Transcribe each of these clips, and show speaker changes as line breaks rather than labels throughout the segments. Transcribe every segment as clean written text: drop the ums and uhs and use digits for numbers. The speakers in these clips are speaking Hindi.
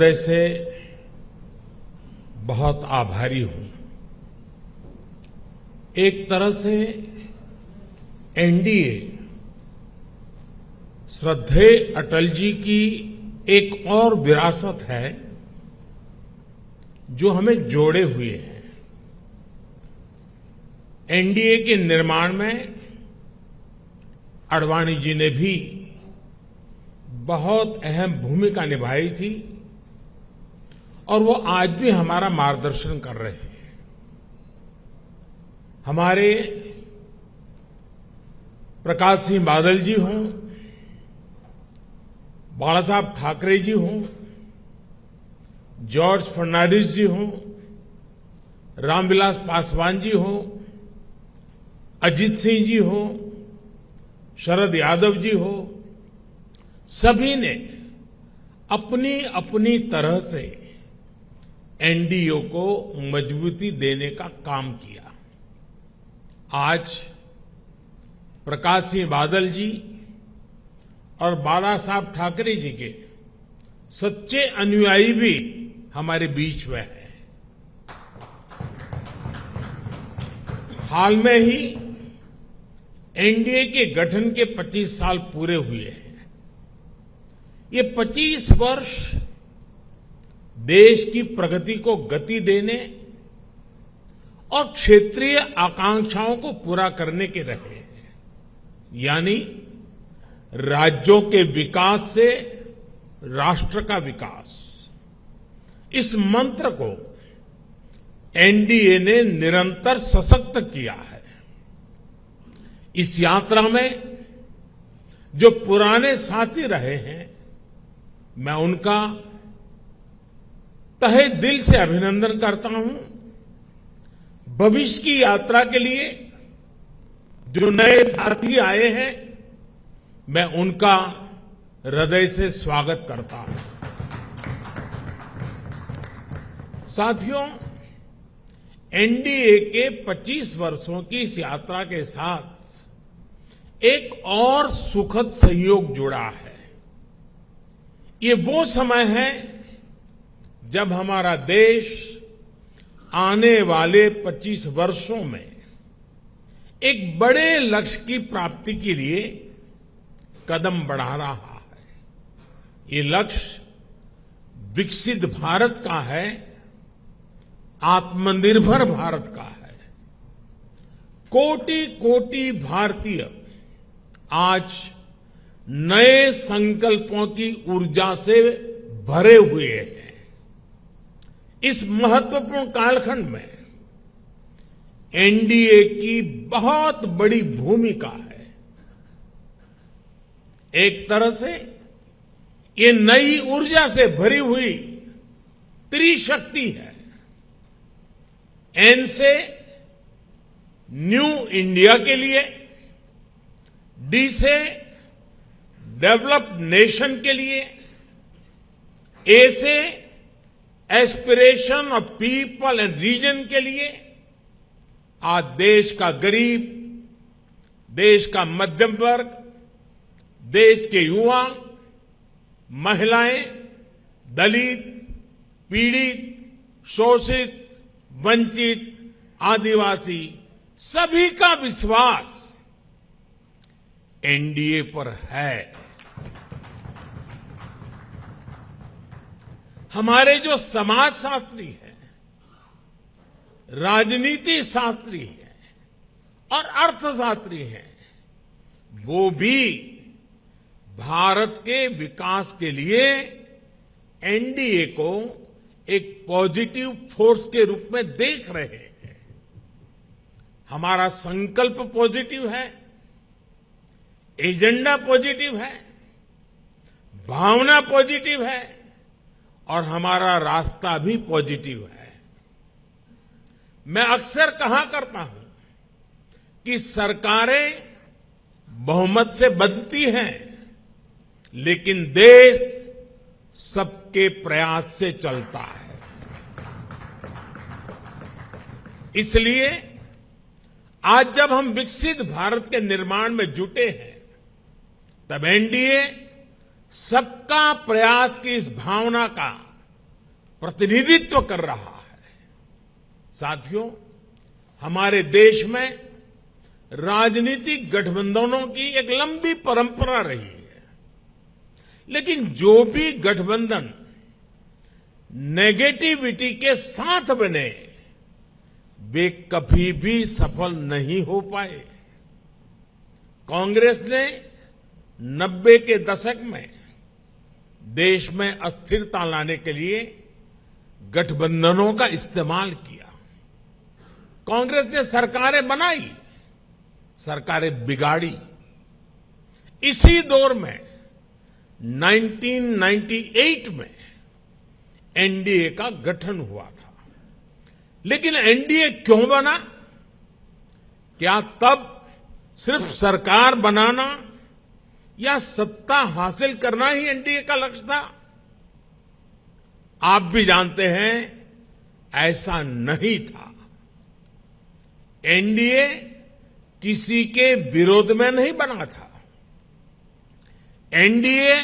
हृदय से बहुत आभारी हूं। एक तरह से एनडीए श्रद्धेय अटल जी की एक और विरासत है जो हमें जोड़े हुए है। एनडीए के निर्माण में आडवाणी जी ने भी बहुत अहम भूमिका निभाई थी और वो आज भी हमारा मार्गदर्शन कर रहे हैं। हमारे प्रकाश सिंह बादल जी हों, बाला साहब ठाकरे जी हों, जॉर्ज फर्नांडिस जी हों, रामविलास पासवान जी हों, अजीत सिंह जी हों, शरद यादव जी हो, सभी ने अपनी अपनी तरह से एनडीए को मजबूती देने का काम किया। आज प्रकाश सिंह बादल जी और बाला साहब ठाकरे जी के सच्चे अनुयायी भी हमारे बीच में हैं। हाल में ही एनडीए के गठन के 25 साल पूरे हुए हैं। ये 25 वर्ष देश की प्रगति को गति देने और क्षेत्रीय आकांक्षाओं को पूरा करने के रहे हैं। यानी राज्यों के विकास से राष्ट्र का विकास, इस मंत्र को एनडीए ने निरंतर सशक्त किया है। इस यात्रा में जो पुराने साथी रहे हैं, मैं उनका तहे दिल से अभिनंदन करता हूं। भविष्य की यात्रा के लिए जो नए साथी आए हैं, मैं उनका हृदय से स्वागत करता हूं। साथियों, एनडीए के 25 वर्षों की इस यात्रा के साथ एक और सुखद संयोग जुड़ा है। ये वो समय है जब हमारा देश आने वाले 25 वर्षों में एक बड़े लक्ष्य की प्राप्ति के लिए कदम बढ़ा रहा है। ये लक्ष्य विकसित भारत का है, आत्मनिर्भर भारत का है। कोटि कोटि भारतीय आज नए संकल्पों की ऊर्जा से भरे हुए हैं। इस महत्वपूर्ण कालखंड में एनडीए की बहुत बड़ी भूमिका है। एक तरह से ये नई ऊर्जा से भरी हुई त्रिशक्ति है। एन से न्यू इंडिया के लिए, डी से डेवलप्ड नेशन के लिए, ए से aspiration of people and region के लिए आज देश का गरीब, देश का मध्यम वर्ग, देश के युवा, महिलाएं, दलित, पीड़ित, शोषित, वंचित, आदिवासी, सभी का विश्वास एनडीए पर है। हमारे जो समाजशास्त्री हैं, राजनीति शास्त्री हैं और अर्थशास्त्री हैं, वो भी भारत के विकास के लिए एनडीए को एक पॉजिटिव फोर्स के रूप में देख रहे हैं। हमारा संकल्प पॉजिटिव है, एजेंडा पॉजिटिव है, भावना पॉजिटिव है और हमारा रास्ता भी पॉजिटिव है। मैं अक्सर कहा करता हूं कि सरकारें बहुमत से बनती हैं, लेकिन देश सबके प्रयास से चलता है। इसलिए आज जब हम विकसित भारत के निर्माण में जुटे हैं, तब एनडीए सबका प्रयास की इस भावना का प्रतिनिधित्व कर रहा है। साथियों, हमारे देश में राजनीतिक गठबंधनों की एक लंबी परंपरा रही है, लेकिन जो भी गठबंधन नेगेटिविटी के साथ बने वे कभी भी सफल नहीं हो पाए। कांग्रेस ने 90 के दशक में देश में अस्थिरता लाने के लिए गठबंधनों का इस्तेमाल किया। कांग्रेस ने सरकारें बनाई, सरकारें बिगाड़ी। इसी दौर में 1998 में एनडीए का गठन हुआ था। लेकिन एनडीए क्यों बना? क्या तब सिर्फ सरकार बनाना या सत्ता हासिल करना ही एनडीए का लक्ष्य था? आप भी जानते हैं ऐसा नहीं था। एनडीए किसी के विरोध में नहीं बना था। एनडीए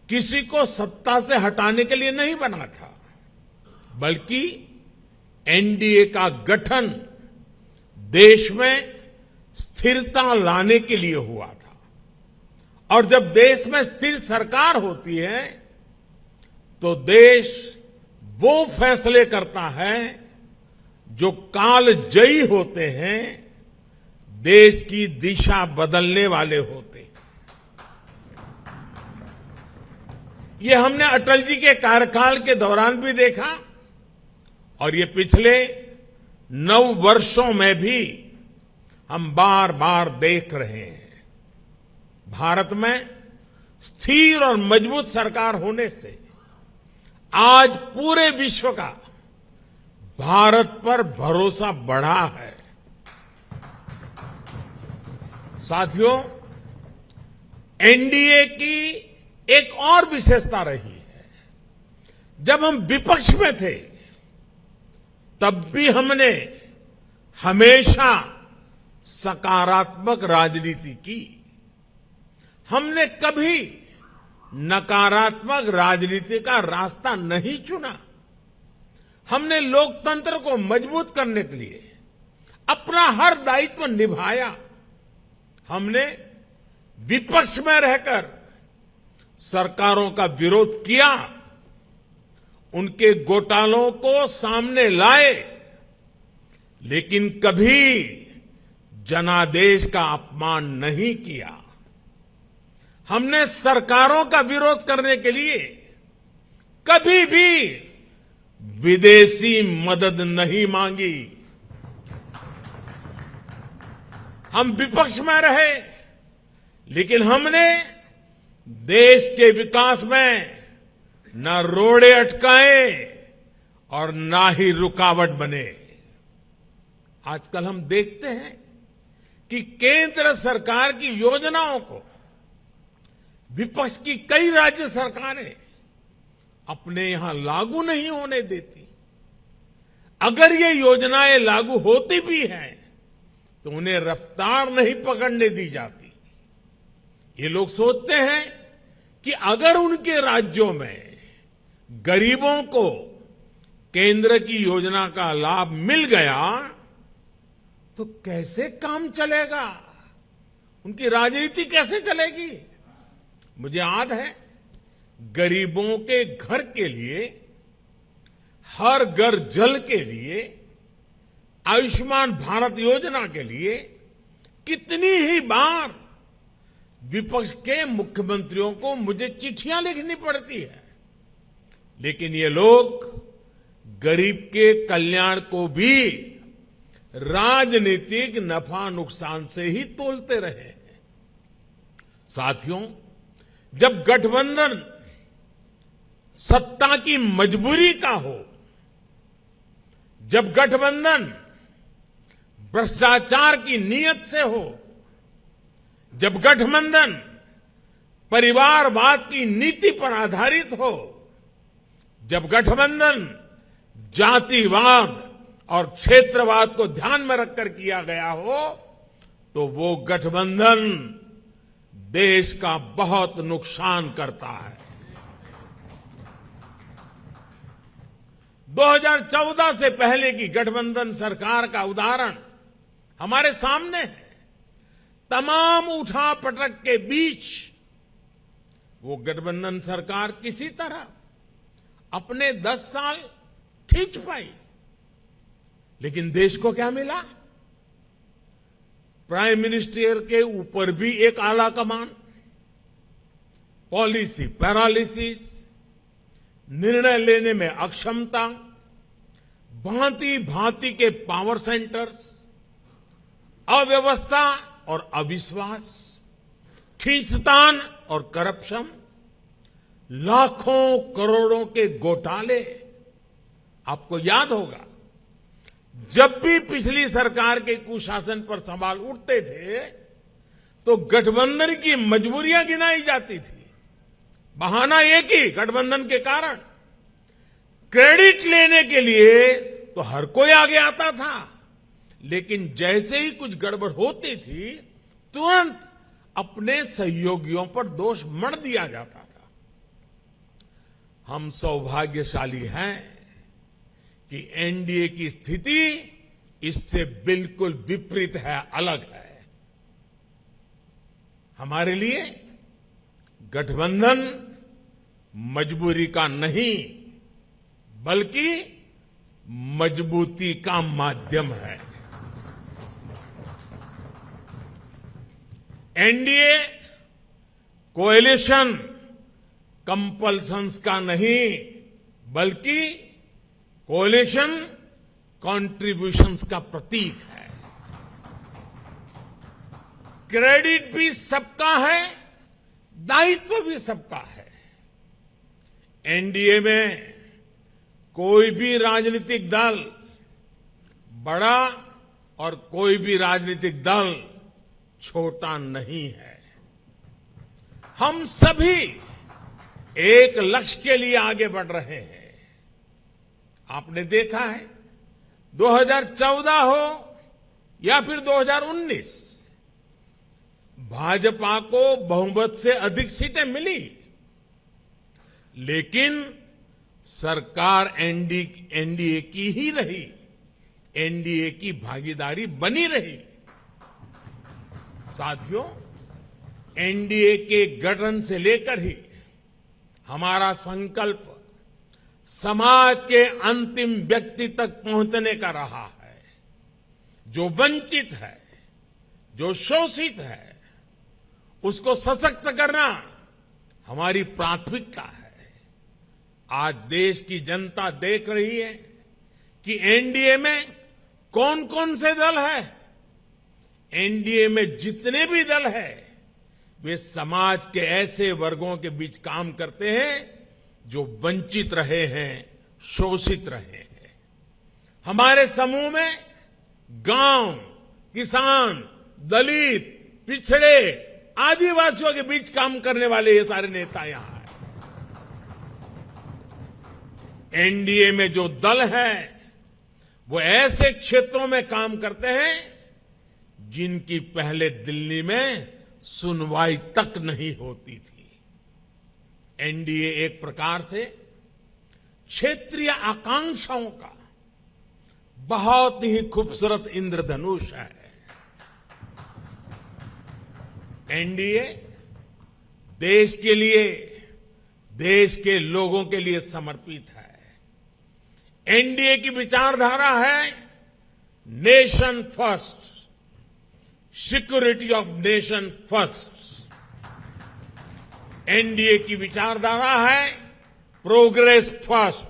किसी को सत्ता से हटाने के लिए नहीं बना था, बल्कि एनडीए का गठन देश में स्थिरता लाने के लिए हुआ था। और जब देश में स्थिर सरकार होती है तो देश वो फैसले करता है जो कालजयी होते हैं, देश की दिशा बदलने वाले होते हैं। ये हमने अटल जी के कार्यकाल के दौरान भी देखा और ये पिछले 9 वर्षों में भी हम बार बार देख रहे हैं। भारत में स्थिर और मजबूत सरकार होने से आज पूरे विश्व का भारत पर भरोसा बढ़ा है। साथियों, एनडीए की एक और विशेषता रही है। जब हम विपक्ष में थे तब भी हमने हमेशा सकारात्मक राजनीति की। हमने कभी नकारात्मक राजनीति का रास्ता नहीं चुना। हमने लोकतंत्र को मजबूत करने के लिए अपना हर दायित्व निभाया। हमने विपक्ष में रहकर सरकारों का विरोध किया, उनके घोटालों को सामने लाए, लेकिन कभी जनादेश का अपमान नहीं किया। हमने सरकारों का विरोध करने के लिए कभी भी विदेशी मदद नहीं मांगी। हम विपक्ष में रहे, लेकिन हमने देश के विकास में न रोड़े अटकाए और ना ही रुकावट बने। आजकल हम देखते हैं कि केंद्र सरकार की योजनाओं को विपक्ष की कई राज्य सरकारें अपने यहां लागू नहीं होने देती। अगर ये योजनाएं लागू होती भी हैं तो उन्हें रफ्तार नहीं पकड़ने दी जाती। ये लोग सोचते हैं कि अगर उनके राज्यों में गरीबों को केंद्र की योजना का लाभ मिल गया तो कैसे काम चलेगा, उनकी राजनीति कैसे चलेगी। मुझे याद है, गरीबों के घर के लिए, हर घर जल के लिए, आयुष्मान भारत योजना के लिए कितनी ही बार विपक्ष के मुख्यमंत्रियों को मुझे चिट्ठियां लिखनी पड़ती है, लेकिन ये लोग गरीब के कल्याण को भी राजनीतिक नफा नुकसान से ही तोलते रहे हैं। साथियों, जब गठबंधन सत्ता की मजबूरी का हो, जब गठबंधन भ्रष्टाचार की नीयत से हो, जब गठबंधन परिवारवाद की नीति पर आधारित हो, जब गठबंधन जातिवाद और क्षेत्रवाद को ध्यान में रखकर किया गया हो, तो वो गठबंधन देश का बहुत नुकसान करता है। 2014 से पहले की गठबंधन सरकार का उदाहरण हमारे सामने है। तमाम उठापटक के बीच वो गठबंधन सरकार किसी तरह अपने 10 साल खींच पाई। लेकिन देश को क्या मिला? प्राइम मिनिस्टर के ऊपर भी एक आला कमान, पॉलिसी पैरालिसिस, निर्णय लेने में अक्षमता, भांति भांति के पावर सेंटर्स, अव्यवस्था और अविश्वास, खींचतान और करप्शन, लाखों करोड़ों के घोटाले। आपको याद होगा, जब भी पिछली सरकार के कुशासन पर सवाल उठते थे तो गठबंधन की मजबूरियां गिनाई जाती थी। बहाना एक ही, गठबंधन के कारण। क्रेडिट लेने के लिए तो हर कोई आगे आता था, लेकिन जैसे ही कुछ गड़बड़ होती थी तुरंत अपने सहयोगियों पर दोष मढ़ दिया जाता था। हम सौभाग्यशाली हैं कि एनडीए की स्थिति इससे बिल्कुल विपरीत है, अलग है। हमारे लिए गठबंधन मजबूरी का नहीं बल्कि मजबूती का माध्यम है। एनडीए कोएलिशन कंपल्सन्स का नहीं बल्कि कोएलिशन कॉन्ट्रीब्यूशंस का प्रतीक है। क्रेडिट भी सबका है, दायित्व भी सबका है। एनडीए में कोई भी राजनीतिक दल बड़ा और कोई भी राजनीतिक दल छोटा नहीं है। हम सभी एक लक्ष्य के लिए आगे बढ़ रहे हैं। आपने देखा है 2014 हो या फिर 2019, भाजपा को बहुमत से अधिक सीटें मिली, लेकिन सरकार एनडीए की ही रही, एनडीए की भागीदारी बनी रही। साथियों, एनडीए के गठन से लेकर ही हमारा संकल्प समाज के अंतिम व्यक्ति तक पहुंचने का रहा है। जो वंचित है, जो शोषित है, उसको सशक्त करना हमारी प्राथमिकता है। आज देश की जनता देख रही है कि एनडीए में कौन कौन से दल हैं। एनडीए में जितने भी दल हैं, वे समाज के ऐसे वर्गों के बीच काम करते हैं जो वंचित रहे हैं, शोषित रहे हैं। हमारे समूह में गांव, किसान, दलित, पिछड़े, आदिवासियों के बीच काम करने वाले ये सारे नेता यहां हैं। एनडीए में जो दल हैं वो ऐसे क्षेत्रों में काम करते हैं जिनकी पहले दिल्ली में सुनवाई तक नहीं होती थी। एनडीए एक प्रकार से क्षेत्रीय आकांक्षाओं का बहुत ही खूबसूरत इंद्रधनुष है। एनडीए देश के लिए, देश के लोगों के लिए समर्पित है। एनडीए की विचारधारा है nation first, security of nation first. NDA की विचारधारा है प्रोग्रेस फर्स्ट।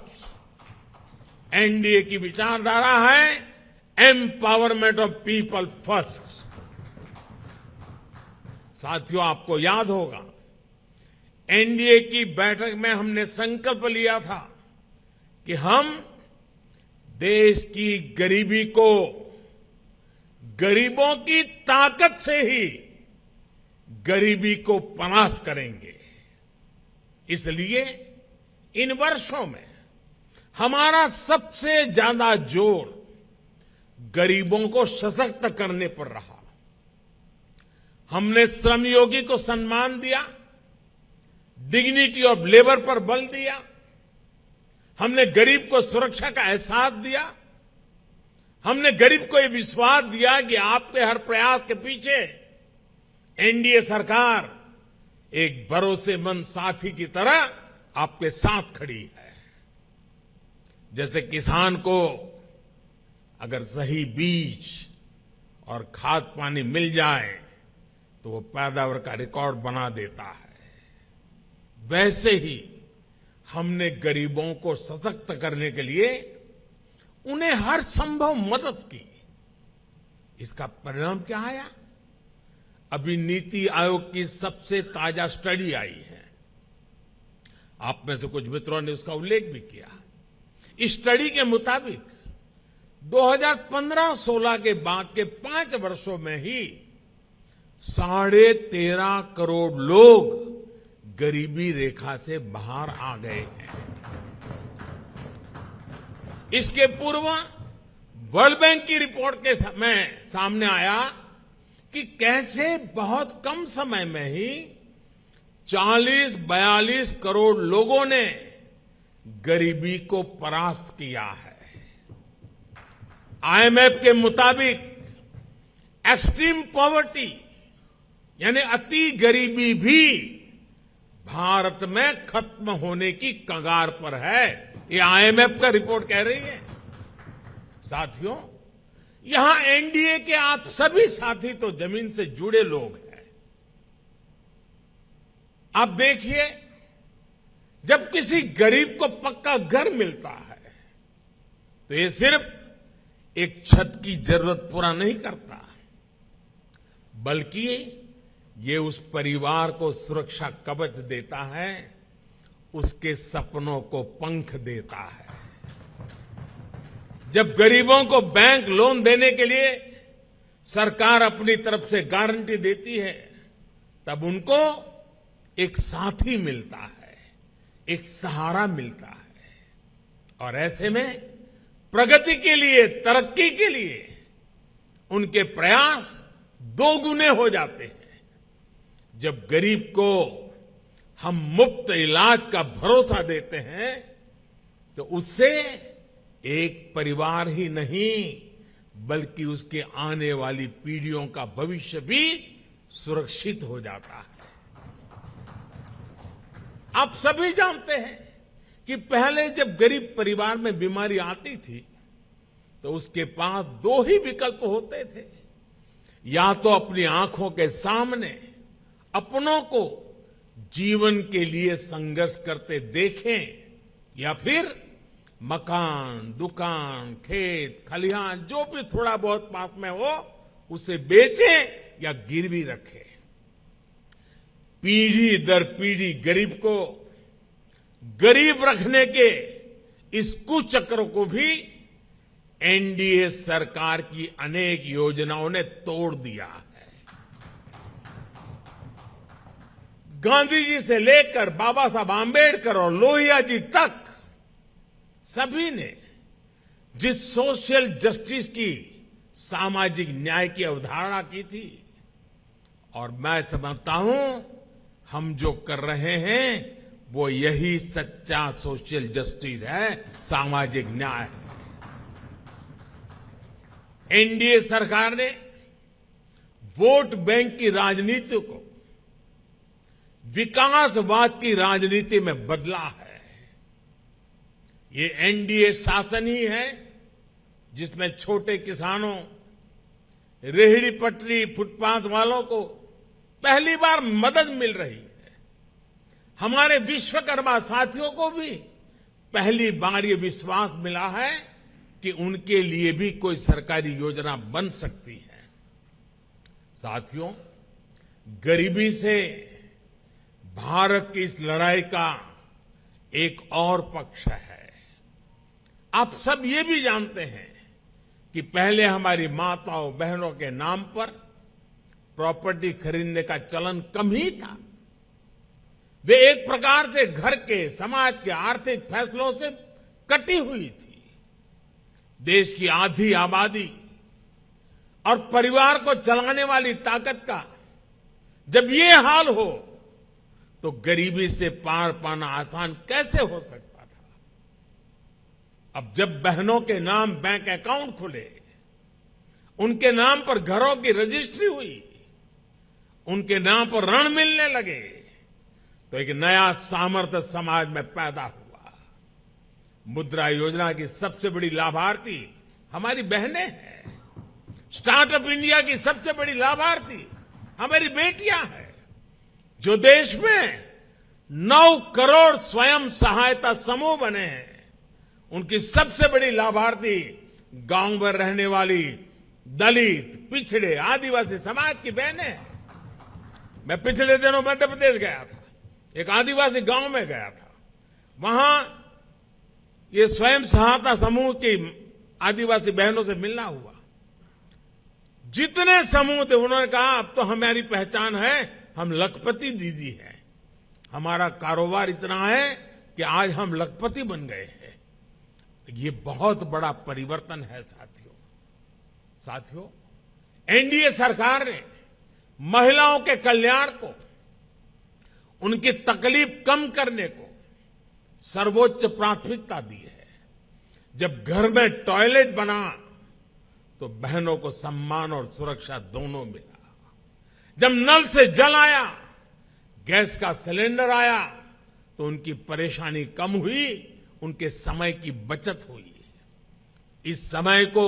एनडीए की विचारधारा है एम्पावरमेंट ऑफ पीपल फर्स्ट। साथियों, आपको याद होगा एनडीए की बैठक में हमने संकल्प लिया था कि हम देश की गरीबी को गरीबों की ताकत से ही गरीबी को परास्त करेंगे। इसलिए इन वर्षों में हमारा सबसे ज्यादा जोर गरीबों को सशक्त करने पर रहा। हमने श्रमयोगी को सम्मान दिया, डिग्निटी ऑफ लेबर पर बल दिया, हमने गरीब को सुरक्षा का एहसास दिया। हमने गरीब को यह विश्वास दिया कि आपके हर प्रयास के पीछे एनडीए सरकार एक भरोसेमंद साथी की तरह आपके साथ खड़ी है। जैसे किसान को अगर सही बीज और खाद पानी मिल जाए तो वो पैदावार का रिकॉर्ड बना देता है, वैसे ही हमने गरीबों को सशक्त करने के लिए उन्हें हर संभव मदद की। इसका परिणाम क्या आया? अभी नीति आयोग की सबसे ताजा स्टडी आई है, आप में से कुछ मित्रों ने उसका उल्लेख भी किया। इस स्टडी के मुताबिक 2015-16 के बाद के 5 वर्षों में ही 13.5 करोड़ लोग गरीबी रेखा से बाहर आ गए हैं। इसके पूर्व वर्ल्ड बैंक की रिपोर्ट के समय सामने आया कि कैसे बहुत कम समय में ही 40-42 करोड़ लोगों ने गरीबी को परास्त किया है। आईएमएफ के मुताबिक एक्सट्रीम पॉवर्टी यानी अति गरीबी भी भारत में खत्म होने की कगार पर है। ये आईएमएफ का रिपोर्ट कह रही है। साथियों, यहां एनडीए के आप सभी साथी तो जमीन से जुड़े लोग हैं। आप देखिए, जब किसी गरीब को पक्का घर मिलता है तो ये सिर्फ एक छत की जरूरत पूरा नहीं करता, बल्कि ये उस परिवार को सुरक्षा कवच देता है, उसके सपनों को पंख देता है। जब गरीबों को बैंक लोन देने के लिए सरकार अपनी तरफ से गारंटी देती है, तब उनको एक साथी मिलता है, एक सहारा मिलता है। और ऐसे में प्रगति के लिए, तरक्की के लिए उनके प्रयास दोगुने हो जाते हैं। जब गरीब को हम मुफ्त इलाज का भरोसा देते हैं तो उससे एक परिवार ही नहीं बल्कि उसके आने वाली पीढ़ियों का भविष्य भी सुरक्षित हो जाता है। आप सभी जानते हैं कि पहले जब गरीब परिवार में बीमारी आती थी तो उसके पास 2 ही विकल्प होते थे, या तो अपनी आंखों के सामने अपनों को जीवन के लिए संघर्ष करते देखें, या फिर मकान, दुकान, खेत, खलिहान जो भी थोड़ा बहुत पास में हो उसे बेचें या गिरवी रखें। पीढ़ी दर पीढ़ी गरीब को गरीब रखने के इस कुचक्र को भी एनडीए सरकार की अनेक योजनाओं ने तोड़ दिया है। गांधी जी से लेकर बाबा साहब आंबेडकर और लोहिया जी तक सभी ने जिस सोशल जस्टिस की, सामाजिक न्याय की अवधारणा की थी, और मैं समझता हूं हम जो कर रहे हैं वो यही सच्चा सोशल जस्टिस है, सामाजिक न्याय। एनडीए सरकार ने वोट बैंक की राजनीति को विकासवाद की राजनीति में बदला है। ये एनडीए शासन ही है जिसमें छोटे किसानों, रेहड़ी पटरी, फुटपाथ वालों को पहली बार मदद मिल रही है। हमारे विश्वकर्मा साथियों को भी पहली बार ये विश्वास मिला है कि उनके लिए भी कोई सरकारी योजना बन सकती है। साथियों, गरीबी से भारत की इस लड़ाई का एक और पक्ष है। आप सब ये भी जानते हैं कि पहले हमारी माताओं बहनों के नाम पर प्रॉपर्टी खरीदने का चलन कम ही था। वे एक प्रकार से घर के, समाज के आर्थिक फैसलों से कटी हुई थी। देश की आधी आबादी और परिवार को चलाने वाली ताकत का जब ये हाल हो तो गरीबी से पार पाना आसान कैसे हो सकता था। अब जब बहनों के नाम बैंक अकाउंट खुले, उनके नाम पर घरों की रजिस्ट्री हुई, उनके नाम पर ऋण मिलने लगे, तो एक नया सामर्थ्य समाज में पैदा हुआ। मुद्रा योजना की सबसे बड़ी लाभार्थी हमारी बहनें हैं। स्टार्टअप इंडिया की सबसे बड़ी लाभार्थी हमारी बेटियां हैं। जो देश में 9 करोड़ स्वयं सहायता समूह बने हैं, उनकी सबसे बड़ी लाभार्थी गांव में रहने वाली दलित, पिछड़े, आदिवासी समाज की बहनें हैं। मैं पिछले दिनों मध्य प्रदेश गया था, एक आदिवासी गांव में गया था। वहां ये स्वयं सहायता समूह की आदिवासी बहनों से मिलना हुआ। जितने समूह थे, उन्होंने कहा अब तो हमारी पहचान है, हम लखपति दीदी हैं। हमारा कारोबार इतना है कि आज हम लखपति बन गए हैं। ये बहुत बड़ा परिवर्तन है साथियों, एनडीए सरकार ने महिलाओं के कल्याण को, उनकी तकलीफ कम करने को सर्वोच्च प्राथमिकता दी है। जब घर में टॉयलेट बना तो बहनों को सम्मान और सुरक्षा दोनों मिला। जब नल से जल आया, गैस का सिलेंडर आया, तो उनकी परेशानी कम हुई, उनके समय की बचत हुई। इस समय को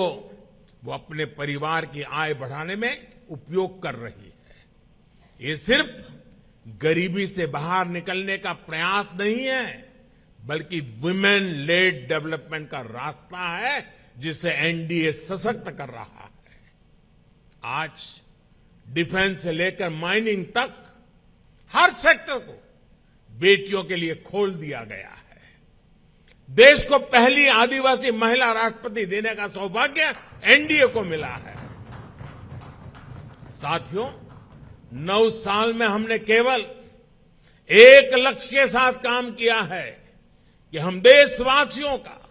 वो अपने परिवार की आय बढ़ाने में उपयोग कर रही है। ये सिर्फ गरीबी से बाहर निकलने का प्रयास नहीं है, बल्कि वुमेन लेड डेवलपमेंट का रास्ता है, जिसे एनडीए सशक्त कर रहा है। आज डिफेंस से लेकर माइनिंग तक हर सेक्टर को बेटियों के लिए खोल दिया गया है। देश को पहली आदिवासी महिला राष्ट्रपति देने का सौभाग्य एनडीए को मिला है। साथियों, 9 साल में हमने केवल एक लक्ष्य के साथ काम किया है कि हम देशवासियों का,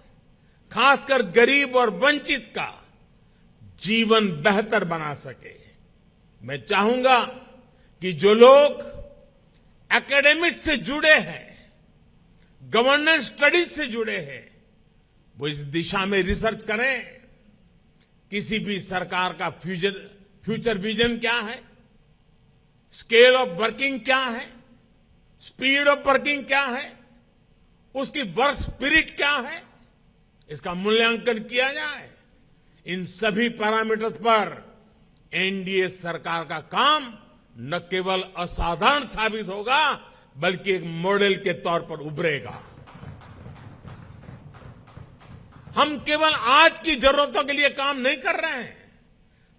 खासकर गरीब और वंचित का जीवन बेहतर बना सके। मैं चाहूंगा कि जो लोग एकेडमिक्स से जुड़े हैं, गवर्नेंस स्टडीज से जुड़े हैं, वो इस दिशा में रिसर्च करें। किसी भी सरकार का फ्यूचर विजन क्या है, स्केल ऑफ वर्किंग क्या है, स्पीड ऑफ वर्किंग क्या है, उसकी वर्क स्पिरिट क्या है, इसका मूल्यांकन किया जाए। इन सभी पैरामीटर्स पर एनडीए सरकार का काम न केवल असाधारण साबित होगा, बल्कि एक मॉडल के तौर पर उभरेगा। हम केवल आज की जरूरतों के लिए काम नहीं कर रहे हैं,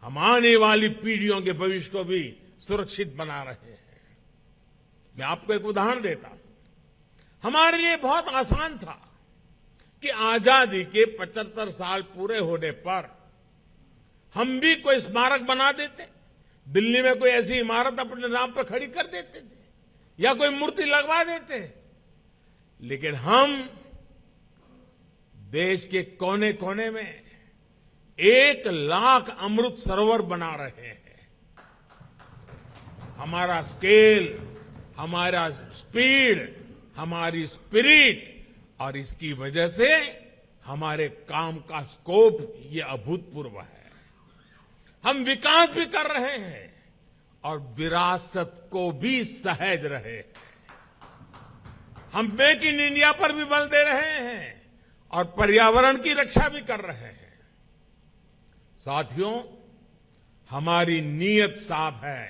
हम आने वाली पीढ़ियों के भविष्य को भी सुरक्षित बना रहे हैं। मैं आपको एक उदाहरण देता हूं। हमारे लिए बहुत आसान था कि आजादी के 75 साल पूरे होने पर हम भी कोई स्मारक बना देते, दिल्ली में कोई ऐसी इमारत अपने नाम पर खड़ी कर देते थे, या कोई मूर्ति लगवा देते। लेकिन हम देश के कोने कोने में 1 लाख अमृत सरोवर बना रहे हैं। हमारा स्केल, हमारा स्पीड, हमारी स्पिरिट, और इसकी वजह से हमारे काम का स्कोप ये अभूतपूर्व है। हम विकास भी कर रहे हैं और विरासत को भी सहेज रहे हैं। हम मेक इन इंडिया पर भी बल दे रहे हैं और पर्यावरण की रक्षा भी कर रहे हैं। साथियों, हमारी नीयत साफ है,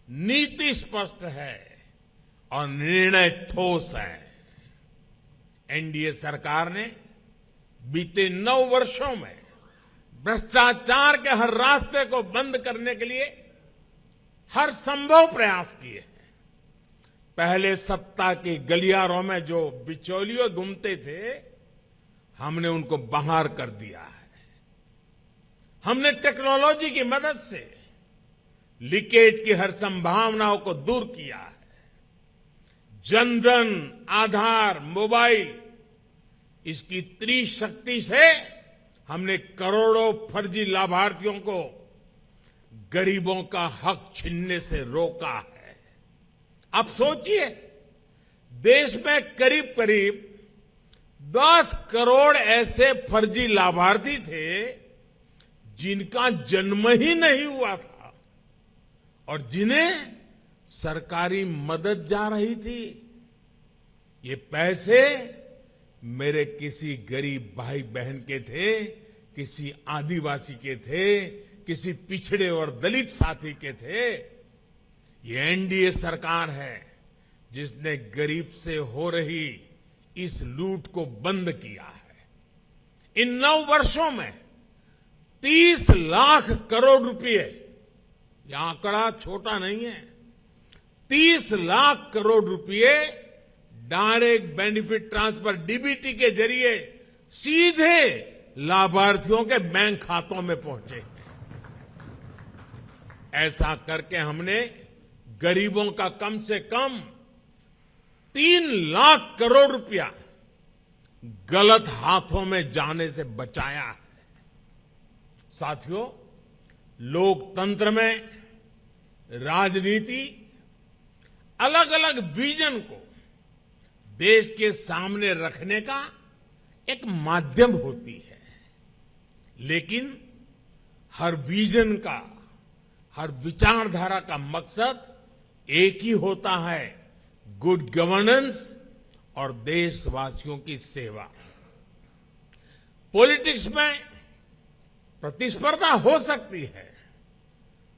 नीति स्पष्ट है और निर्णय ठोस है। एनडीए सरकार ने बीते 9 वर्षों में भ्रष्टाचार के हर रास्ते को बंद करने के लिए हर संभव प्रयास किए हैं। पहले सत्ता के गलियारों में जो बिचौलिए घूमते थे, हमने उनको बाहर कर दिया है। हमने टेक्नोलॉजी की मदद से लीकेज की हर संभावनाओं को दूर किया है। जनधन, आधार, मोबाइल, इसकी त्रिशक्ति से हमने करोड़ों फर्जी लाभार्थियों को गरीबों का हक छीनने से रोका है। अब सोचिए, देश में करीब करीब 10 करोड़ ऐसे फर्जी लाभार्थी थे जिनका जन्म ही नहीं हुआ था और जिन्हें सरकारी मदद जा रही थी। ये पैसे मेरे किसी गरीब भाई बहन के थे, किसी आदिवासी के थे, किसी पिछड़े और दलित साथी के थे। ये एनडीए सरकार है जिसने गरीब से हो रही इस लूट को बंद किया है। इन 9 वर्षों में 30 लाख करोड़ रुपए, यह आंकड़ा छोटा नहीं है, 30 लाख करोड़ रुपए डायरेक्ट बेनिफिट ट्रांसफर डीबीटी के जरिए सीधे लाभार्थियों के बैंक खातों में पहुंचे। ऐसा करके हमने गरीबों का कम से कम 3 लाख करोड़ रुपया गलत हाथों में जाने से बचाया है। साथियों, लोकतंत्र में राजनीति अलग अलग विजन को देश के सामने रखने का एक माध्यम होती है, लेकिन हर विजन का, हर विचारधारा का मकसद एक ही होता है, गुड गवर्नेंस और देशवासियों की सेवा। पॉलिटिक्स में प्रतिस्पर्धा हो सकती है,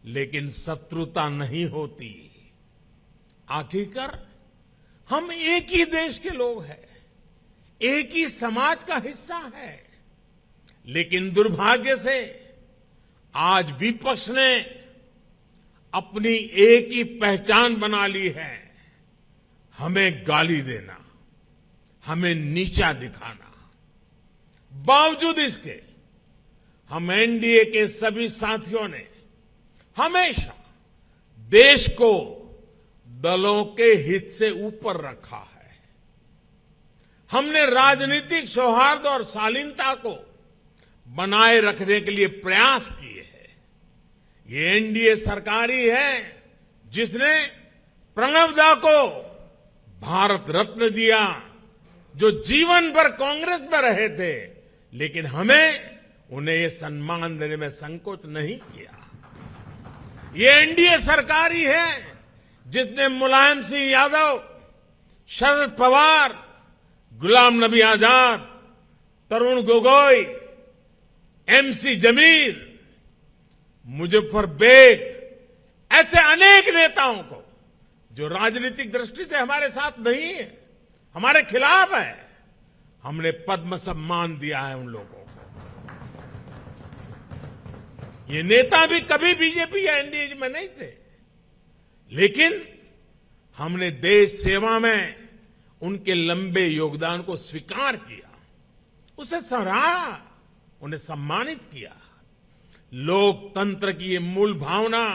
लेकिन शत्रुता नहीं होती। आखिरकार हम एक ही देश के लोग हैं, एक ही समाज का हिस्सा है। लेकिन दुर्भाग्य से आज विपक्ष ने अपनी एक ही पहचान बना ली है, हमें गाली देना, हमें नीचा दिखाना। बावजूद इसके हम एनडीए के सभी साथियों ने हमेशा देश को दलों के हित से ऊपर रखा है। हमने राजनीतिक सौहार्द और शालीनता को बनाए रखने के लिए प्रयास किए हैं। ये एनडीए सरकार ही है जिसने प्रणब दा को भारत रत्न दिया, जो जीवन भर कांग्रेस में रहे थे, लेकिन हमें उन्हें ये सम्मान देने में संकोच नहीं किया। ये एनडीए सरकार ही है जिसने मुलायम सिंह यादव, शरद पवार, गुलाम नबी आजाद, तरुण गोगोई, एमसी जमीर, मुजफ्फर बेग, ऐसे अनेक नेताओं को जो राजनीतिक दृष्टि से हमारे साथ नहीं है, हमारे खिलाफ है, हमने पद्म सम्मान दिया है उन लोगों को। ये नेता भी कभी बीजेपी या एनडीए में नहीं थे, लेकिन हमने देश सेवा में उनके लंबे योगदान को स्वीकार किया, उसे सराहा, उन्हें सम्मानित किया। लोकतंत्र की ये मूल भावना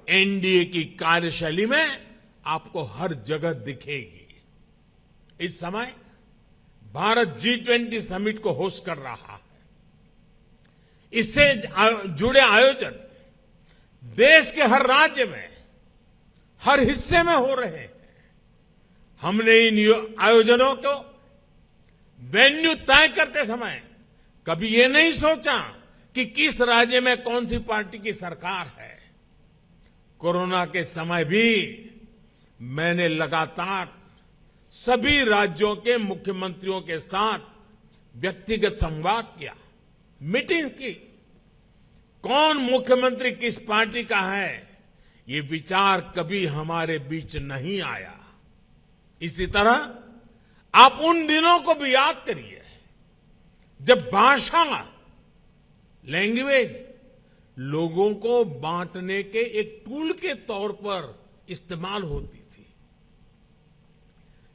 एनडीए की कार्यशैली में आपको हर जगह दिखेगी। इस समय भारत G20 समिट को होस्ट कर रहा है। इससे जुड़े आयोजन देश के हर राज्य में, हर हिस्से में हो रहे हैं। हमने इन आयोजनों को वेन्यू तय करते समय कभी ये नहीं सोचा कि किस राज्य में कौन सी पार्टी की सरकार है। कोरोना के समय भी मैंने लगातार सभी राज्यों के मुख्यमंत्रियों के साथ व्यक्तिगत संवाद किया, मीटिंग की। कौन मुख्यमंत्री किस पार्टी का है, ये विचार कभी हमारे बीच नहीं आया। इसी तरह आप उन दिनों को भी याद करिए जब भाषा, लैंग्वेज लोगों को बांटने के एक टूल के तौर पर इस्तेमाल होती थी।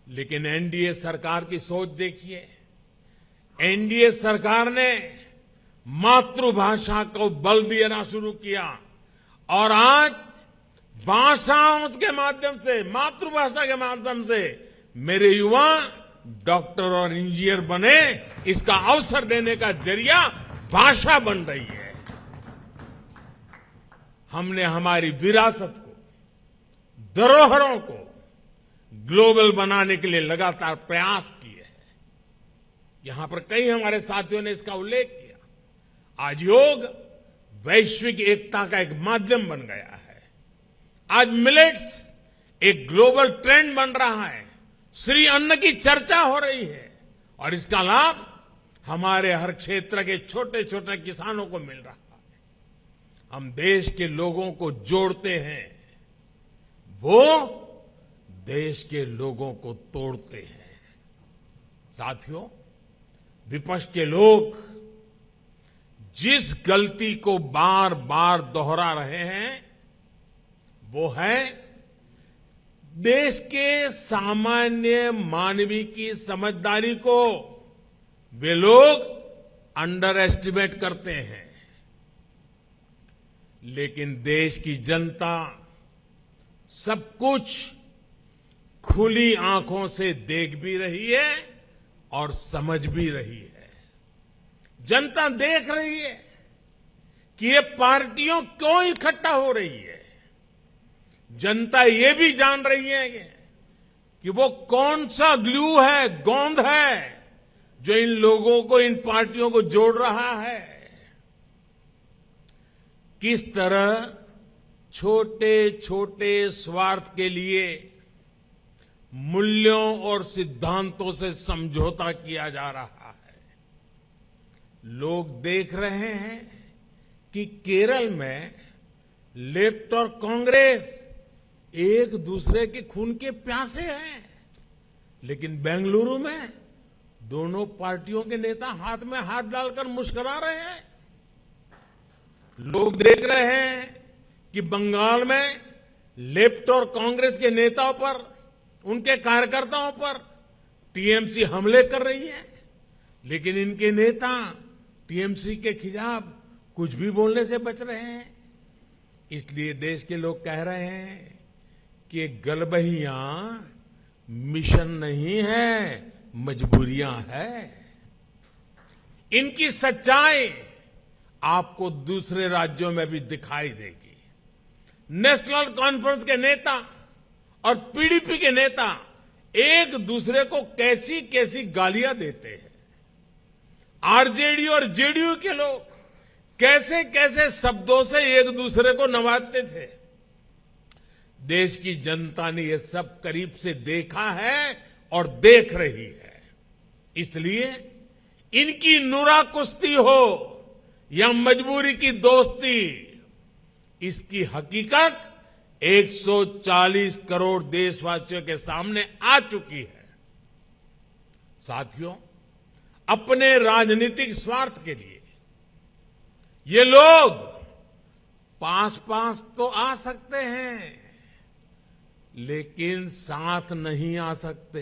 लेकिन एनडीए सरकार की सोच देखिए। एनडीए सरकार ने मातृभाषा को बल देना शुरू किया और आज भाषाओं के माध्यम से, मातृभाषा के माध्यम से मेरे युवा डॉक्टर और इंजीनियर बने, इसका अवसर देने का जरिया भाषा बन रही है। हमने हमारी विरासत को, धरोहरों को ग्लोबल बनाने के लिए लगातार प्रयास किए हैं। यहां पर कई हमारे साथियों ने इसका उल्लेख किया। आज योग वैश्विक एकता का एक माध्यम बन गया है। आज मिलेट्स एक ग्लोबल ट्रेंड बन रहा है। श्री अन्न की चर्चा हो रही है और इसका लाभ हमारे हर क्षेत्र के छोटे छोटे किसानों को मिल रहा है। हम देश के लोगों को जोड़ते हैं, वो देश के लोगों को तोड़ते हैं। साथियों, विपक्ष के लोग जिस गलती को बार बार दोहरा रहे हैं वो है देश के सामान्य मानवीय की समझदारी को वे लोग अंडर एस्टिमेट करते हैं। लेकिन देश की जनता सब कुछ खुली आंखों से देख भी रही है और समझ भी रही है। जनता देख रही है कि ये पार्टियों क्यों इकट्ठा हो रही है। जनता ये भी जान रही है कि वो कौन सा ग्लू है, गोंद है जो इन लोगों को, इन पार्टियों को जोड़ रहा है। किस तरह छोटे छोटे स्वार्थ के लिए मूल्यों और सिद्धांतों से समझौता किया जा रहा है। लोग देख रहे हैं कि केरल में लेफ्ट और कांग्रेस एक दूसरे के खून के प्यासे हैं, लेकिन बेंगलुरु में दोनों पार्टियों के नेता हाथ में हाथ डालकर मुस्कुरा रहे हैं। लोग देख रहे हैं कि बंगाल में लेफ्ट और कांग्रेस के नेताओं पर, उनके कार्यकर्ताओं पर टीएमसी हमले कर रही है, लेकिन इनके नेता टीएमसी के खिलाफ कुछ भी बोलने से बच रहे हैं। इसलिए देश के लोग कह रहे हैं कि गलबहियां मिशन नहीं है, मजबूरियां है। इनकी सच्चाई आपको दूसरे राज्यों में भी दिखाई देगी। नेशनल कॉन्फ्रेंस के नेता और पीडीपी के नेता एक दूसरे को कैसी कैसी गालियां देते हैं। आरजेडी और जेडीयू के लोग कैसे कैसे शब्दों से एक दूसरे को नवाजते थे। देश की जनता ने यह सब करीब से देखा है और देख रही है। इसलिए इनकी नुरा कुश्ती हो या मजबूरी की दोस्ती, इसकी हकीकत 140 करोड़ देशवासियों के सामने आ चुकी है। साथियों, अपने राजनीतिक स्वार्थ के लिए ये लोग पास पास तो आ सकते हैं, लेकिन साथ नहीं आ सकते।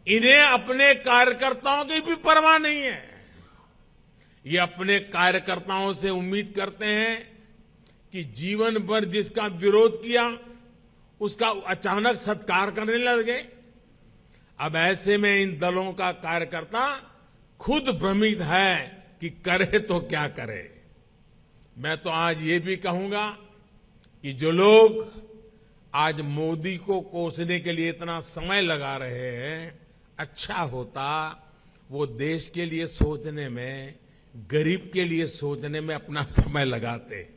इन्हें अपने कार्यकर्ताओं की भी परवाह नहीं है। ये अपने कार्यकर्ताओं से उम्मीद करते हैं कि जीवन भर जिसका विरोध किया उसका अचानक सत्कार करने लगे। अब ऐसे में इन दलों का कार्यकर्ता खुद भ्रमित है कि करे तो क्या करे। मैं तो आज ये भी कहूंगा कि जो लोग आज मोदी को कोसने के लिए इतना समय लगा रहे हैं, अच्छा होता वो देश के लिए सोचने में, गरीब के लिए सोचने में अपना समय लगाते।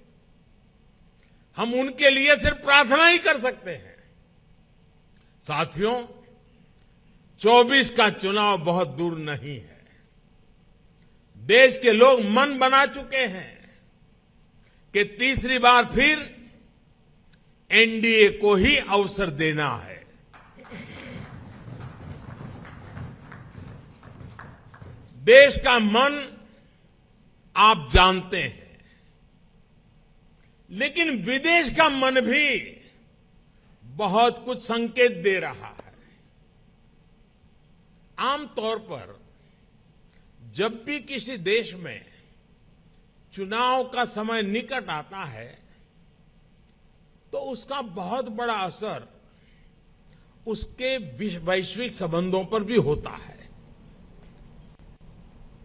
हम उनके लिए सिर्फ प्रार्थना ही कर सकते हैं। साथियों, 24 का चुनाव बहुत दूर नहीं है। देश के लोग मन बना चुके हैं कि तीसरी बार फिर एनडीए को ही अवसर देना है। देश का मन आप जानते हैं, लेकिन विदेश का मन भी बहुत कुछ संकेत दे रहा है। आमतौर पर जब भी किसी देश में चुनाव का समय निकट आता है तो उसका बहुत बड़ा असर उसके वैश्विक संबंधों पर भी होता है।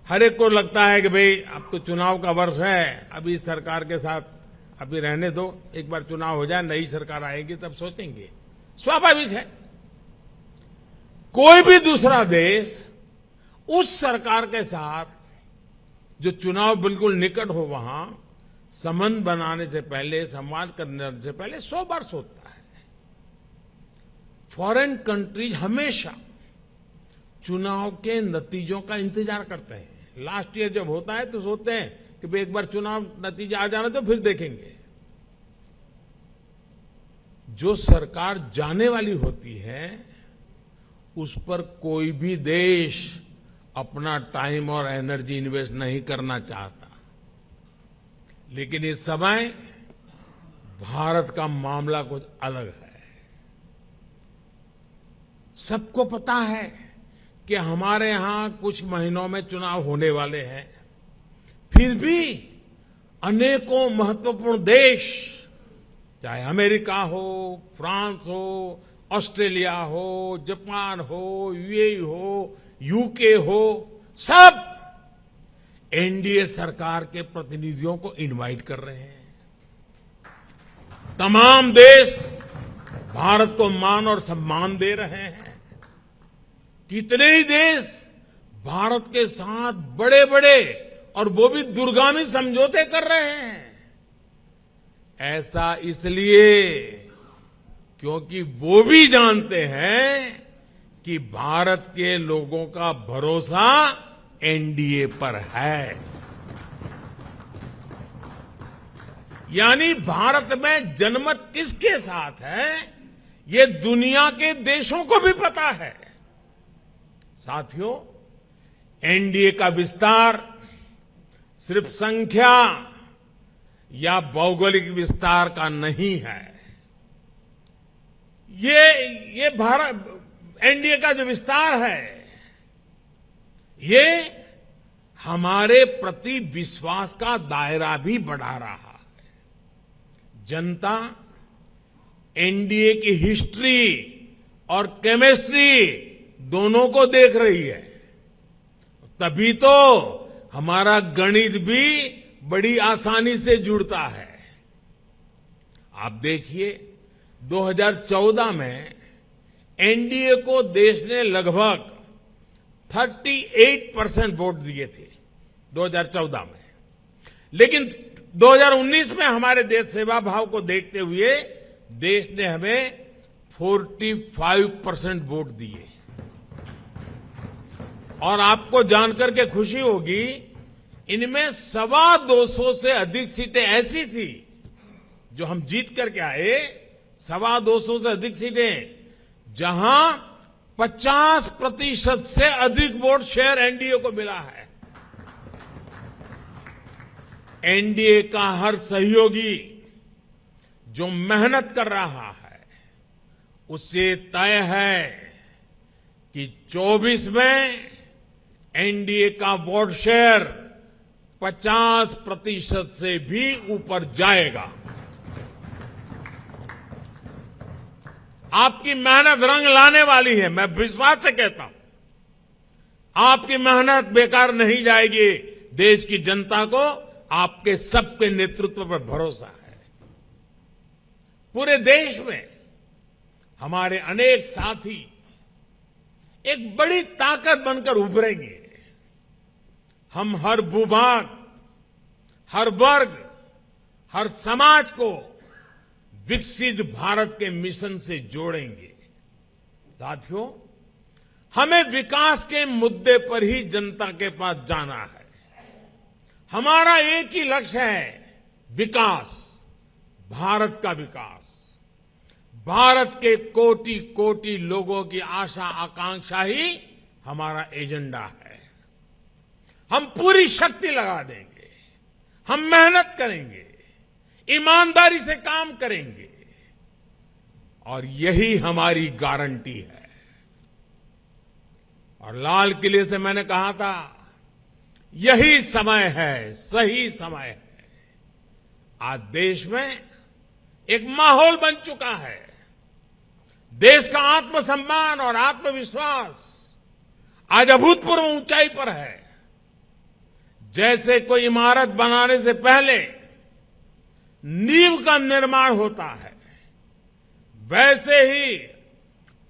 हर एक को लगता है कि भाई अब तो चुनाव का वर्ष है, अभी इस सरकार के साथ अभी रहने दो, एक बार चुनाव हो जाए, नई सरकार आएगी तब सोचेंगे। स्वाभाविक है। कोई भी दूसरा देश उस सरकार के साथ जो चुनाव बिल्कुल निकट हो वहां संबंध बनाने से पहले, संवाद करने से पहले 100 बार सोचता है। फॉरेन कंट्रीज हमेशा चुनाव के नतीजों का इंतजार करते हैं। लास्ट ईयर जब होता है तो सोचते हैं कि भाई एक बार चुनाव नतीजा आ जाना तो फिर देखेंगे। जो सरकार जाने वाली होती है उस पर कोई भी देश अपना टाइम और एनर्जी इन्वेस्ट नहीं करना चाहता। लेकिन इस समय भारत का मामला कुछ अलग है। सबको पता है कि हमारे यहां कुछ महीनों में चुनाव होने वाले हैं, फिर भी अनेकों महत्वपूर्ण देश, चाहे अमेरिका हो, फ्रांस हो, ऑस्ट्रेलिया हो, जापान हो, यूएई हो, यूके हो, सब एनडीए सरकार के प्रतिनिधियों को इनवाइट कर रहे हैं। तमाम देश भारत को मान और सम्मान दे रहे हैं। कितने ही देश भारत के साथ बड़े बड़े और वो भी दूरगामी समझौते कर रहे हैं। ऐसा इसलिए क्योंकि वो भी जानते हैं कि भारत के लोगों का भरोसा एनडीए पर है। यानी भारत में जनमत किसके साथ है, ये दुनिया के देशों को भी पता है। साथियों, एनडीए का विस्तार सिर्फ संख्या या भौगोलिक विस्तार का नहीं है। ये भारत एनडीए का जो विस्तार है, ये हमारे प्रति विश्वास का दायरा भी बढ़ा रहा है। जनता एनडीए की हिस्ट्री और केमिस्ट्री दोनों को देख रही है। तभी तो हमारा गणित भी बड़ी आसानी से जुड़ता है। आप देखिए 2014 में एनडीए को देश ने लगभग 38% वोट दिए थे 2014 में, लेकिन 2019 में हमारे देश सेवा भाव को देखते हुए देश ने हमें 45% वोट दिए। और आपको जानकर के खुशी होगी, इनमें 225 से अधिक सीटें ऐसी थी जो हम जीत करके आए, 225 से अधिक सीटें जहां 50% से अधिक वोट शेयर एनडीए को मिला है। एनडीए का हर सहयोगी जो मेहनत कर रहा है, उससे तय है कि 24 में एनडीए का वोट शेयर 50% से भी ऊपर जाएगा। आपकी मेहनत रंग लाने वाली है, मैं विश्वास से कहता हूं। आपकी मेहनत बेकार नहीं जाएगी। देश की जनता को आपके सबके नेतृत्व पर भरोसा है। पूरे देश में हमारे अनेक साथी एक बड़ी ताकत बनकर उभरेंगे। हम हर भूभाग, हर वर्ग, हर समाज को विकसित भारत के मिशन से जोड़ेंगे। साथियों, हमें विकास के मुद्दे पर ही जनता के पास जाना है। हमारा एक ही लक्ष्य है, विकास, भारत का विकास। भारत के कोटि कोटि लोगों की आशा आकांक्षा ही हमारा एजेंडा है। हम पूरी शक्ति लगा देंगे, हम मेहनत करेंगे, ईमानदारी से काम करेंगे, और यही हमारी गारंटी है। और लाल किले से मैंने कहा था, यही समय है, सही समय है। आज देश में एक माहौल बन चुका है। देश का आत्मसम्मान और आत्मविश्वास आज अभूतपूर्व ऊंचाई पर है। जैसे कोई इमारत बनाने से पहले नींव का निर्माण होता है, वैसे ही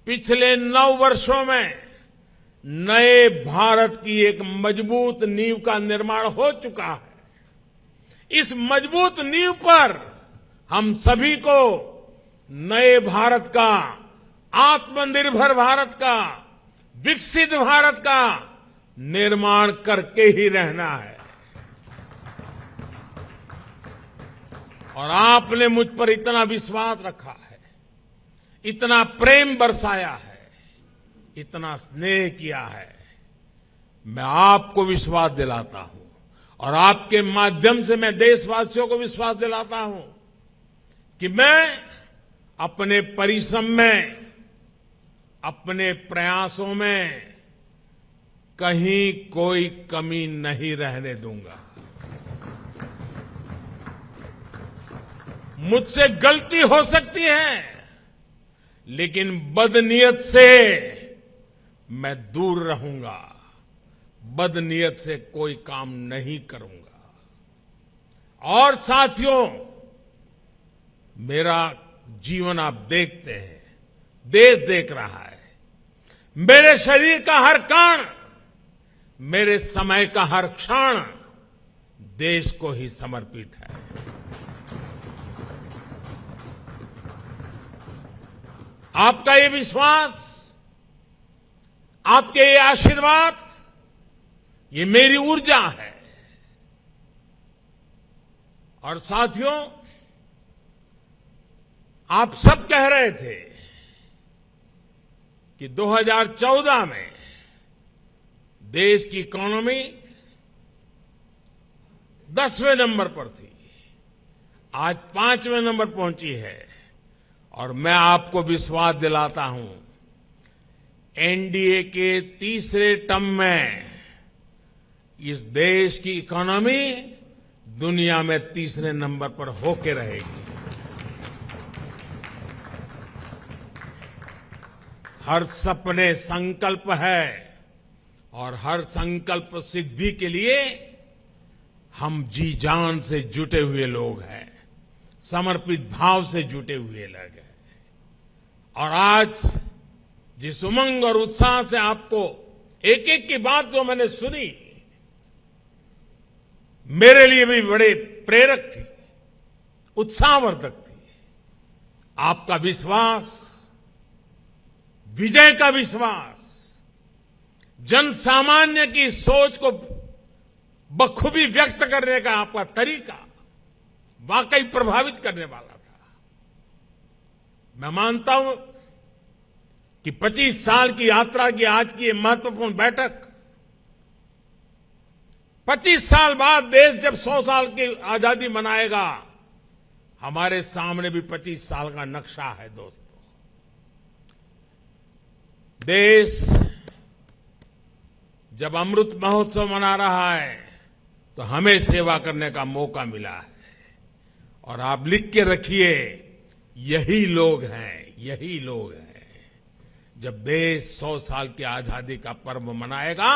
पिछले 9 वर्षों में नए भारत की एक मजबूत नींव का निर्माण हो चुका है। इस मजबूत नींव पर हम सभी को नए भारत का, आत्मनिर्भर भारत का, विकसित भारत का निर्माण करके ही रहना है। और आपने मुझ पर इतना विश्वास रखा है, इतना प्रेम बरसाया है, इतना स्नेह किया है। मैं आपको विश्वास दिलाता हूं और आपके माध्यम से मैं देशवासियों को विश्वास दिलाता हूं कि मैं अपने परिश्रम में, अपने प्रयासों में कहीं कोई कमी नहीं रहने दूंगा। मुझसे गलती हो सकती है, लेकिन बदनीयत से मैं दूर रहूंगा। बदनीयत से कोई काम नहीं करूंगा। और साथियों, मेरा जीवन आप देखते हैं, देश देख रहा है। मेरे शरीर का हर कण, मेरे समय का हर क्षण देश को ही समर्पित है। आपका ये विश्वास, आपके ये आशीर्वाद, ये मेरी ऊर्जा है। और साथियों, आप सब कह रहे थे कि 2014 में देश की इकोनॉमी 10वें नंबर पर थी, आज 5वें नंबर पहुंची है। और मैं आपको विश्वास दिलाता हूं, एनडीए के तीसरे टर्म में इस देश की इकोनॉमी दुनिया में तीसरे नंबर पर होके रहेगी। हर सपने संकल्प है और हर संकल्प सिद्धि के लिए हम जी जान से जुटे हुए लोग हैं, समर्पित भाव से जुटे हुए लोग हैं। और आज जिस उमंग और उत्साह से आपको एक एक की बात जो मैंने सुनी, मेरे लिए भी बड़े प्रेरक थी, उत्साहवर्धक थी। आपका विश्वास, विजय का विश्वास, जन सामान्य की सोच को बखूबी व्यक्त करने का आपका तरीका वाकई प्रभावित करने वाला था। मैं मानता हूं कि 25 साल की यात्रा की आज की ये महत्वपूर्ण बैठक, 25 साल बाद देश जब 100 साल की आजादी मनाएगा, हमारे सामने भी 25 साल का नक्शा है। दोस्तों, देश जब अमृत महोत्सव मना रहा है तो हमें सेवा करने का मौका मिला है। और आप लिख के रखिए, यही लोग हैं, यही लोग हैं। जब देश 100 साल की आजादी का पर्व मनाएगा,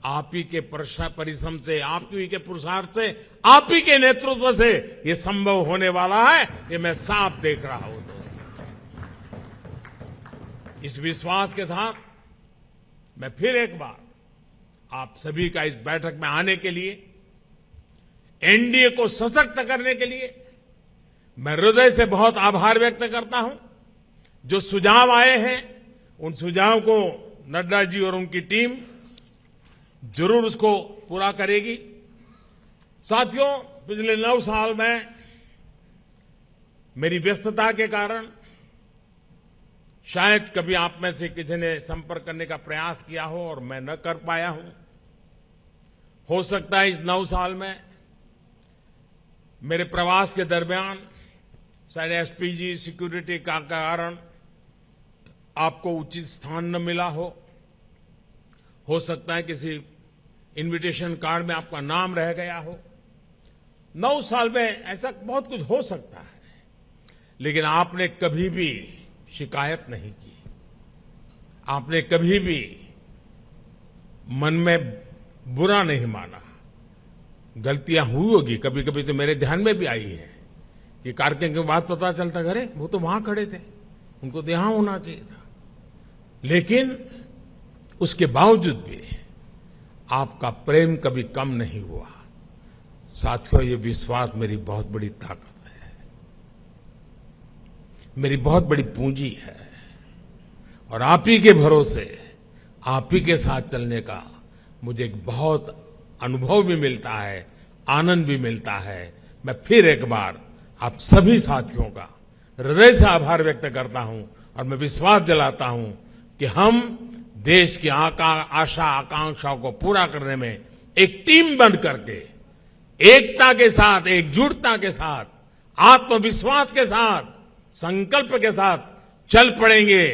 आप ही के परिश्रम से, आप ही के पुरुषार्थ से, आप ही के नेतृत्व से ये संभव होने वाला है, ये मैं साफ देख रहा हूं। दोस्तों, इस विश्वास के साथ मैं फिर एक बार आप सभी का इस बैठक में आने के लिए, एनडीए को सशक्त करने के लिए मैं हृदय से बहुत आभार व्यक्त करता हूं। जो सुझाव आए हैं, उन सुझाव को नड्डा जी और उनकी टीम जरूर उसको पूरा करेगी। साथियों, पिछले 9 साल में मेरी व्यस्तता के कारण शायद कभी आप में से किसी ने संपर्क करने का प्रयास किया हो और मैं न कर पाया हूं। हो सकता है इस 9 साल में मेरे प्रवास के दरमियान शायद एसपीजी सिक्योरिटी का कारण आपको उचित स्थान न मिला हो सकता है किसी इनविटेशन कार्ड में आपका नाम रह गया हो। 9 साल में ऐसा बहुत कुछ हो सकता है, लेकिन आपने कभी भी शिकायत नहीं की, आपने कभी भी मन में बुरा नहीं माना। गलतियां हुई होगी, कभी कभी तो मेरे ध्यान में भी आई है कि कार्यक्रम के बाद पता चलता, अरे वो तो वहां खड़े थे, उनको तो यहां होना चाहिए था। लेकिन उसके बावजूद भी आपका प्रेम कभी कम नहीं हुआ। साथियों, ये विश्वास मेरी बहुत बड़ी ताकत है, मेरी बहुत बड़ी पूंजी है, और आप ही के भरोसे, आप ही के साथ चलने का मुझे एक बहुत अनुभव भी मिलता है, आनंद भी मिलता है। मैं फिर एक बार आप सभी साथियों का हृदय से आभार व्यक्त करता हूं, और मैं विश्वास दिलाता हूं कि हम देश की आशा आकांक्षाओं को पूरा करने में एक टीम बन करके, एकता के साथ, एकजुटता के साथ, आत्मविश्वास के साथ, संकल्प के साथ चल पड़ेंगे,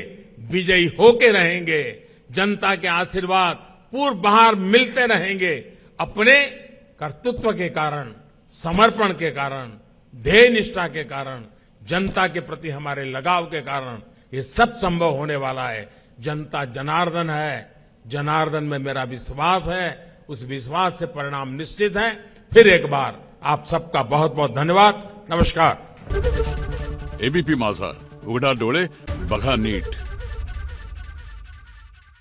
विजयी होके रहेंगे। जनता के आशीर्वाद पूर्व बाहर मिलते रहेंगे। अपने कर्तृत्व के कारण, समर्पण के कारण, ध्येय निष्ठा के कारण, जनता के प्रति हमारे लगाव के कारण ये सब संभव होने वाला है। जनता जनार्दन है, जनार्दन में मेरा विश्वास है, उस विश्वास से परिणाम निश्चित है। फिर एक बार आप सबका बहुत बहुत धन्यवाद। नमस्कार।
एबीपी माझा, उघडा डोळे बघा नीट।